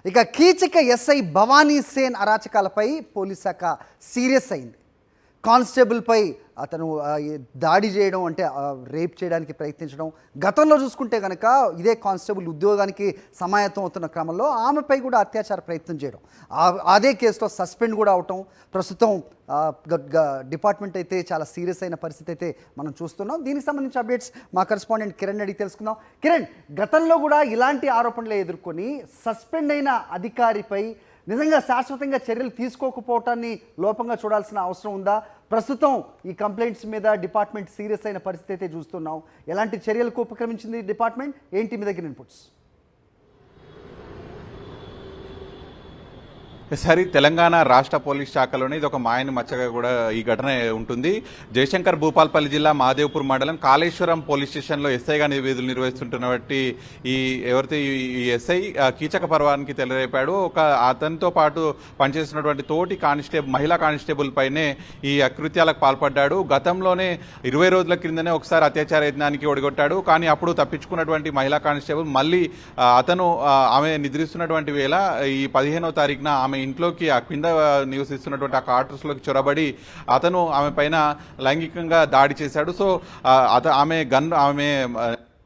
ఇక Keechaka SI Bhavani Sen అరాచకాలపై police శాఖ serious అయింది. కానిస్టేబుల్పై అతను దాడి చేయడం అంటే రేప్ చేయడానికి ప్రయత్నించడం, గతంలో చూసుకుంటే కనుక ఇదే కానిస్టేబుల్ ఉద్యోగానికి సమాయత్తం అవుతున్న క్రమంలో ఆమెపై కూడా అత్యాచార ప్రయత్నం చేయడం, అదే కేసులో సస్పెండ్ కూడా అవటం, ప్రస్తుతం డిపార్ట్మెంట్ అయితే చాలా సీరియస్ అయిన పరిస్థితి అయితే మనం చూస్తున్నాం. దీనికి సంబంధించి అప్డేట్స్ మా కరెస్పాండెంట్ కిరణ్ అడిగి తెలుసుకుందాం. కిరణ్, గతంలో కూడా ఇలాంటి ఆరోపణలు ఎదుర్కొని సస్పెండ్ అయిన అధికారిపై నిజంగా శాశ్వతంగా చర్యలు తీసుకోకపోవటాన్ని లోపంగా చూడాల్సిన అవసరం ఉందా? ప్రస్తుతం ఈ కంప్లైంట్స్ మీద డిపార్ట్మెంట్ సీరియస్ అయిన పరిస్థితి అయితే చూస్తున్నాం. ఎలాంటి చర్యలకు ఉపక్రమించింది డిపార్ట్మెంట్? ఏంటి మీ దగ్గర ఇన్పుట్స్? సరే, తెలంగాణ రాష్ట్ర పోలీస్ శాఖలోనే ఇది ఒక మాయని మచ్చగా కూడా ఈ ఘటన ఉంటుంది. జయశంకర్ భూపాల్పల్లి జిల్లా మహాదేవ్పూర్ మండలం కాళేశ్వరం పోలీస్ స్టేషన్లో ఎస్ఐగా విధులు నిర్వహిస్తుంటున్నటువంటి ఎవరైతే ఈ ఎస్ఐ కీచక పర్వానికి తెలరేపాడు. అతనితో పాటు పనిచేస్తున్నటువంటి తోటి మహిళా కానిస్టేబుల్ పైనే ఈ అకృత్యాలకు పాల్పడ్డాడు. గతంలోనే 20 రోజుల క్రిందనే ఒకసారి అత్యాచార యత్నానికి ఒడిగొట్టాడు. కానీ అప్పుడు తప్పించుకున్నటువంటి మహిళా కానిస్టేబుల్ మళ్ళీ అతను ఆమె నిద్రిస్తున్నటువంటి వేళ ఈ 15వ తారీఖున ఆమె ఇంట్లోకి ఆ కింద నివసిస్తున్నటువంటి ఆ క్వార్టర్స్ లోకి చొరబడి అతను ఆమె పైన లైంగికంగా దాడి చేశాడు. సో ఆమె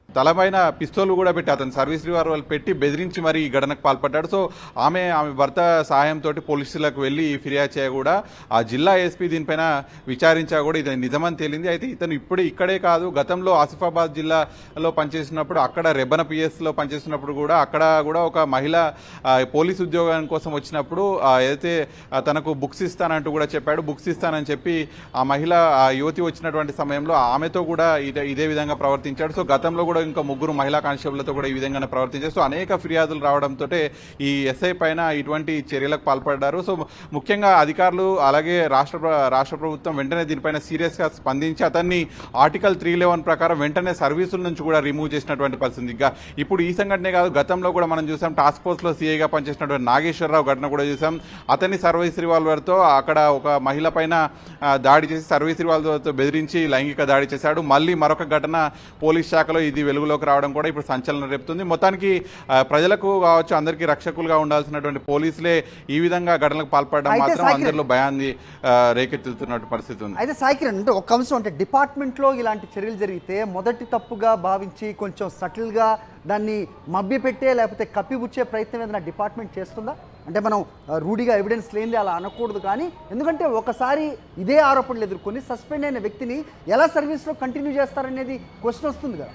తలపైన పిస్తోల్ కూడా పెట్టి అతను సర్వీస్ రివాల్వర్ పెట్టి బెదిరించి మరి ఈ ఘటనకు పాల్పడ్డాడు. సో ఆమె భర్త సహాయంతో పోలీసులకు వెళ్లి ఫిర్యాదు చేయ కూడా ఆ జిల్లా ఎస్పీ దీనిపైన విచారించా కూడా ఇది నిజమని తేలింది. అయితే ఇతను ఇక్కడే కాదు, గతంలో ఆసిఫాబాద్ జిల్లాలో పనిచేసినప్పుడు, అక్కడ రెబ్బన పిఎస్ లో పనిచేస్తున్నప్పుడు కూడా అక్కడ కూడా ఒక మహిళ పోలీసు ఉద్యోగం కోసం వచ్చినప్పుడు ఏదైతే తనకు బుక్స్ ఇస్తానంటూ కూడా చెప్పాడు. బుక్స్ ఇస్తానని చెప్పి ఆ మహిళ యువతి వచ్చినటువంటి సమయంలో ఆమెతో కూడా ఇదే విధంగా ప్రవర్తించాడు. సో గతంలో కూడా ఇంకా 3 మహిళా కానిస్టేబుల్తో కూడా ఈ విధంగానే ప్రవర్తించారు. సో అనేక ఫిర్యాదులు రావడంతో ఈ ఎస్ఐ పైన ఇటువంటి చర్యలకు పాల్పడ్డారు. సో ముఖ్యంగా అధికారులు అలాగే రాష్ట్ర ప్రభుత్వం వెంటనే దీనిపైన సీరియస్ గా స్పందించి అతన్ని ఆర్టికల్ 311 ప్రకారం వెంటనే సర్వీసుల నుంచి కూడా రిమూవ్ చేసినటువంటి పరిస్థితి. ఇప్పుడు ఈ సంఘటనే కాదు, గతంలో కూడా మనం చూసాం, టాస్క్ ఫోర్స్ లో సీఐగా పనిచేసినటువంటి నాగేశ్వరరావు ఘటన కూడా చూసాం. అతన్ని సర్వీస్ రివాల్వర్ తో అక్కడ ఒక మహిళ పైన దాడి చేసి సర్వీస్ రివాల్వర్ తో బెదిరించి లైంగిక దాడి చేశాడు. మళ్ళీ మరొక ఘటన పోలీస్ శాఖలో ఇది వెలుగులోకి రావడం కూడా ఇప్పుడు సంచలనం రేపుతుంది. మొత్తానికి ప్రజలకు కావచ్చు, అందరికీ రక్షకులుగా ఉండాల్సినటువంటి పోలీసులే ఈ విధంగా ఘటనలకు పాల్పడడం మాత్రం అందరిలో భయాన్ని రేకెత్తుతున్న పరిస్థితి ఉంది. అయితే సాయికిరణ్, అంటే ఒక అంశం, అంటే డిపార్ట్మెంట్ లో ఇలాంటి చర్యలు జరిగితే మొదటి తప్పుగా భావించి కొంచెం సటిల్ గా దాన్ని మభ్యపెట్టే లేకపోతే కప్పిపుచ్చే ప్రయత్నం ఏదైనా డిపార్ట్మెంట్ చేస్తుందా? అంటే మనం రూఢిగా ఎవిడెన్స్ లేనిది అలా అనకూడదు, కానీ ఎందుకంటే ఒకసారి ఇదే ఆరోపణలు ఎదుర్కొని సస్పెండ్ అయిన వ్యక్తిని ఎలా సర్వీస్లో కంటిన్యూ చేస్తారనేది క్వశ్చన్ వస్తుంది కదా.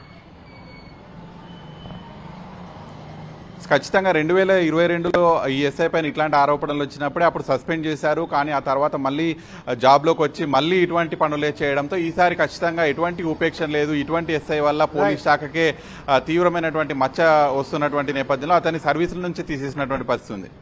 ఖచ్చితంగా 2022లో ఈ ఎస్ఐ పైన ఇట్లాంటి ఆరోపణలు వచ్చినప్పుడే అప్పుడు సస్పెండ్ చేశారు. కానీ ఆ తర్వాత మళ్ళీ జాబ్లోకి వచ్చి మళ్ళీ ఇటువంటి పనులే చేయడంతో ఈసారి ఖచ్చితంగా ఎటువంటి ఉపేక్షణ లేదు. ఇటువంటి ఎస్ఐ వల్ల పోలీస్ శాఖకే తీవ్రమైనటువంటి మచ్చ వస్తున్నటువంటి నేపథ్యంలో అతని సర్వీసుల నుంచి తీసేసినటువంటి పరిస్థితి ఉంది.